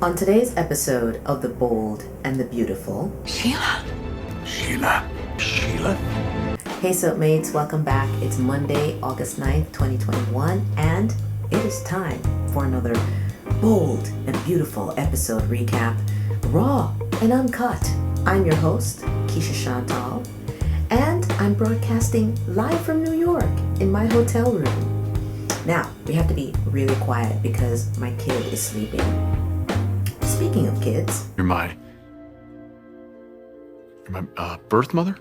On today's episode of The Bold and the Beautiful, Sheila. Hey Soapmates, welcome back. It's Monday, August 9th, 2021, and it is time for another bold and beautiful episode recap, raw and uncut. I'm your host, Keisha Chantal, and I'm broadcasting live from New York in my hotel room. Now, we have to be really quiet because my kid is sleeping. Speaking of kids, You're my birth mother?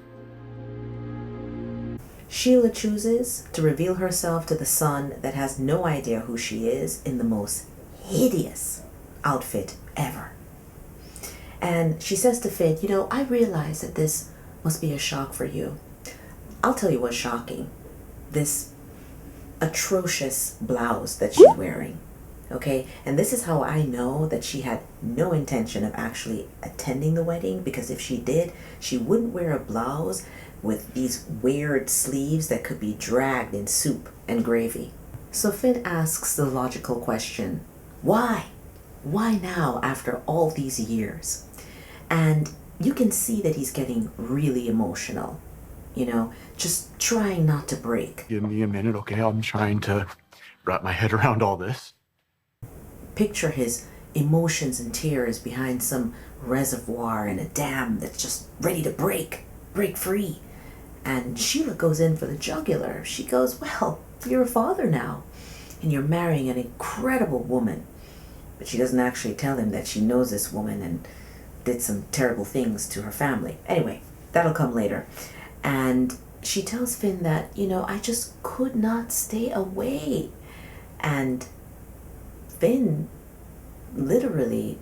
Sheila chooses to reveal herself to the son that has no idea who she is in the most hideous outfit ever. And she says to Finn, I realize that this must be a shock for you. I'll tell you what's shocking. This atrocious blouse that she's wearing. Okay, and this is how I know that she had no intention of actually attending the wedding, because if she did, she wouldn't wear a blouse with these weird sleeves that could be dragged in soup and gravy. So Finn asks the logical question, why? Why now after all these years? And you can see that he's getting really emotional, just trying not to break. Give me a minute, okay? I'm trying to wrap my head around all this. Picture his emotions and tears behind some reservoir in a dam that's just ready to break free. And Sheila goes in for the jugular. She goes, well, you're a father now, and you're marrying an incredible woman. But she doesn't actually tell him that she knows this woman and did some terrible things to her family. Anyway, that'll come later. And she tells Finn that, I just could not stay away. And Finn literally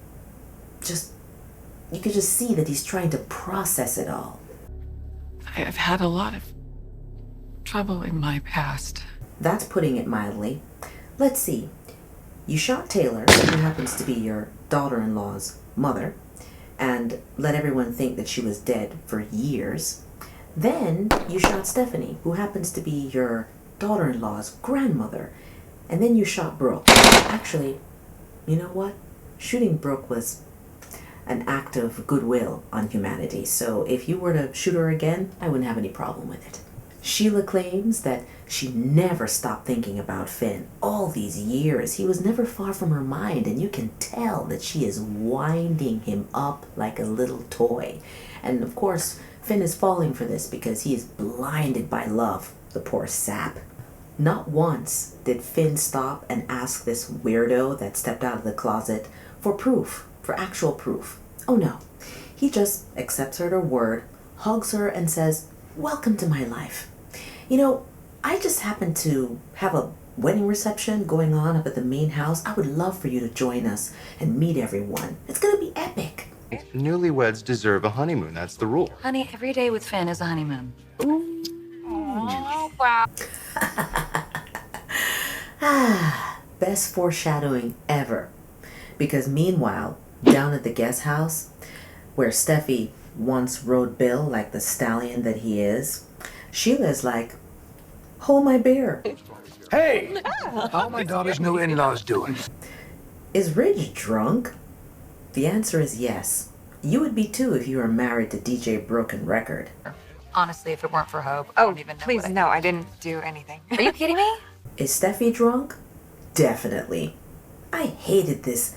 you could just see that he's trying to process it all. I've had a lot of trouble in my past. That's putting it mildly. Let's see. You shot Taylor, who happens to be your daughter-in-law's mother, and let everyone think that she was dead for years. Then you shot Stephanie, who happens to be your daughter-in-law's grandmother. And then you shot Brooke. Actually, you know what? Shooting Brooke was an act of goodwill on humanity. So if you were to shoot her again, I wouldn't have any problem with it. Sheila claims that she never stopped thinking about Finn. All these years, he was never far from her mind, and you can tell that she is winding him up like a little toy. And of course, Finn is falling for this because he is blinded by love, the poor sap. Not once did Finn stop and ask this weirdo that stepped out of the closet for proof, for actual proof. Oh no, he just accepts her at her word, hugs her, and says, welcome to my life. I just happen to have a wedding reception going on up at the main house. I would love for you to join us and meet everyone. It's gonna be epic. Newlyweds deserve a honeymoon. That's the rule. Honey, every day with Finn is a honeymoon. Oh, wow. Best foreshadowing ever. Because meanwhile, down at the guest house, where Steffy once rode Bill like the stallion that he is, Sheila's like, hold my beer. Hey, how my daughter's new in-laws doing? Is Ridge drunk? The answer is yes. You would be too if you were married to DJ Broken Record. Honestly, if it weren't for Hope, I don't even know. Please, no, I didn't do anything. Are you kidding me? Is Steffi drunk? Definitely. I hated this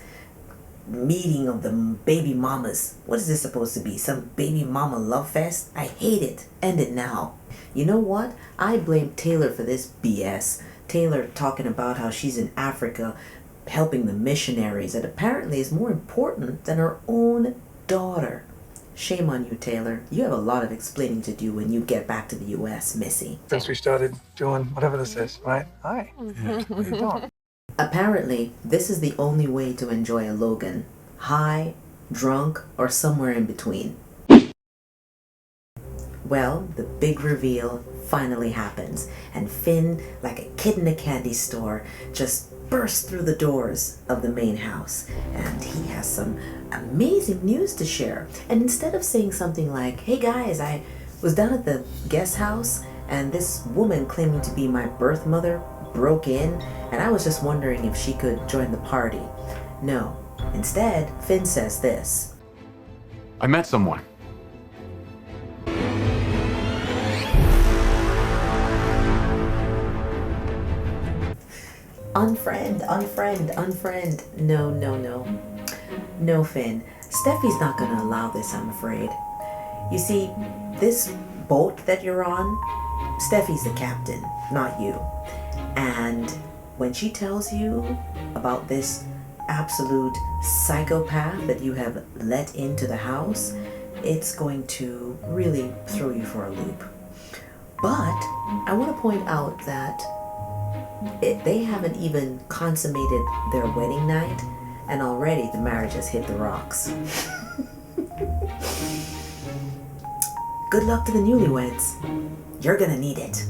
meeting of the baby mamas. What is this supposed to be? Some baby mama love fest? I hate it. End it now. You know what? I blame Taylor for this BS. Taylor talking about how she's in Africa helping the missionaries. That apparently is more important than her own daughter. Shame on you, Taylor. You have a lot of explaining to do when you get back to the U.S., Missy. Since we started doing whatever this is, right? Hi. Yeah. What are you doing? Apparently, this is the only way to enjoy a Logan. High, drunk, or somewhere in between. Well, the big reveal finally happens, and Finn, like a kid in a candy store, just bursts through the doors of the main house, and he has some amazing news to share. And instead of saying something like, hey guys, I was down at the guest house and this woman claiming to be my birth mother broke in, and I was just wondering if she could join the party. No, Instead, Finn says this. I met someone. Unfriend, unfriend, unfriend. No, no, no. No, Finn. Steffi's not gonna allow this, I'm afraid. You see, this boat that you're on, Steffi's the captain, not you. And when she tells you about this absolute psychopath that you have let into the house, it's going to really throw you for a loop. But I want to point out that they haven't even consummated their wedding night, and already the marriage has hit the rocks. Good luck to the newlyweds. You're gonna need it.